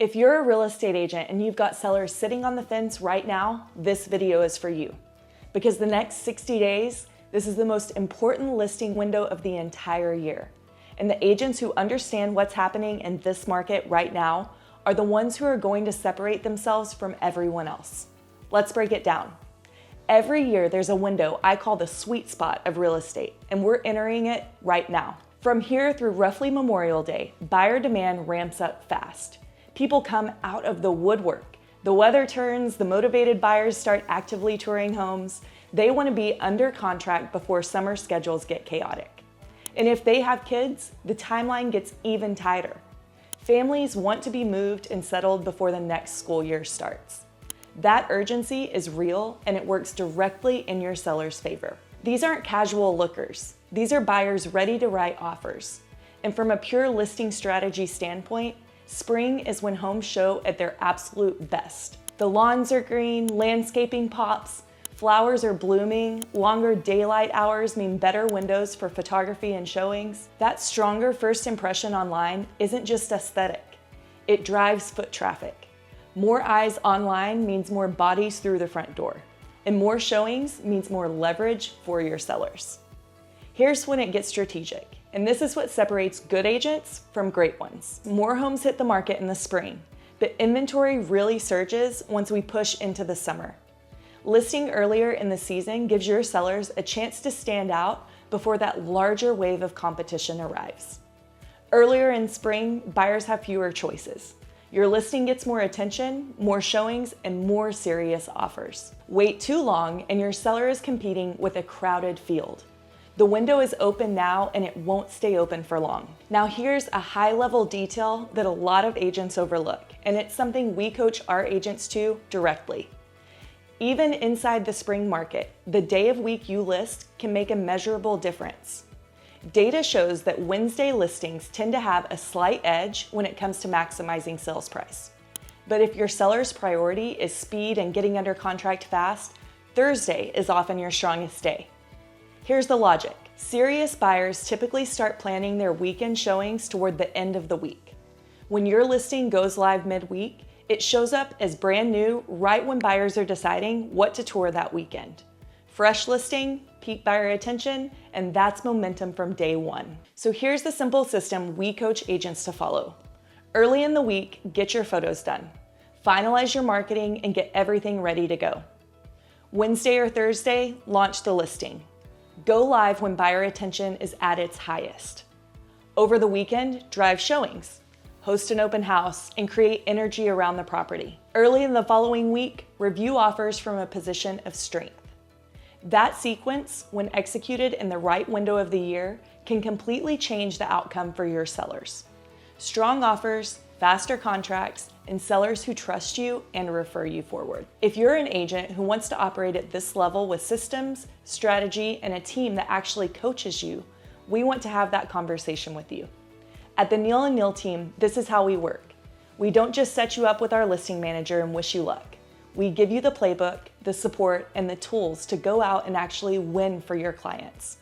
If you're a real estate agent and you've got sellers sitting on the fence right now, this video is for you. Because the next 60 days, this is the most important listing window of the entire year. And the agents who understand what's happening in this market right now are the ones who are going to separate themselves from everyone else. Let's break it down. Every year, there's a window I call the sweet spot of real estate, and we're entering it right now. From here through roughly Memorial Day, buyer demand ramps up fast. People come out of the woodwork. The weather turns, the motivated buyers start actively touring homes. They want to be under contract before summer schedules get chaotic. And if they have kids, the timeline gets even tighter. Families want to be moved and settled before the next school year starts. That urgency is real, and it works directly in your seller's favor. These aren't casual lookers. These are buyers ready to write offers. And from a pure listing strategy standpoint, spring is when homes show at their absolute best. The lawns are green, landscaping pops, flowers are blooming, longer daylight hours mean better windows for photography and showings. That stronger first impression online isn't just aesthetic, it drives foot traffic. More eyes online means more bodies through the front door, and more showings means more leverage for your sellers. Here's when it gets strategic, and this is what separates good agents from great ones. More homes hit the market in the spring, but inventory really surges once we push into the summer. Listing earlier in the season gives your sellers a chance to stand out before that larger wave of competition arrives. Earlier in spring, buyers have fewer choices. Your listing gets more attention, more showings, and more serious offers. Wait too long and your seller is competing with a crowded field. The window is open now and it won't stay open for long. Now here's a high-level detail that a lot of agents overlook, and it's something we coach our agents to directly. Even inside the spring market, the day of week you list can make a measurable difference. Data shows that Wednesday listings tend to have a slight edge when it comes to maximizing sales price. But if your seller's priority is speed and getting under contract fast, Thursday is often your strongest day. Here's the logic. Serious buyers typically start planning their weekend showings toward the end of the week. When your listing goes live midweek, it shows up as brand new right when buyers are deciding what to tour that weekend. Fresh listing, peak buyer attention, and that's momentum from day one. So here's the simple system we coach agents to follow. Early in the week, get your photos done. Finalize your marketing and get everything ready to go. Wednesday or Thursday, launch the listing. Go live when buyer attention is at its highest. Over the weekend, drive showings. Host an open house, and create energy around the property. Early in the following week, review offers from a position of strength. That sequence, when executed in the right window of the year, can completely change the outcome for your sellers. Strong offers, faster contracts, and sellers who trust you and refer you forward. If you're an agent who wants to operate at this level with systems, strategy, and a team that actually coaches you, we want to have that conversation with you. At the Neal and Neal team, this is how we work. We don't just set you up with our listing manager and wish you luck. We give you the playbook, the support, and the tools to go out and actually win for your clients.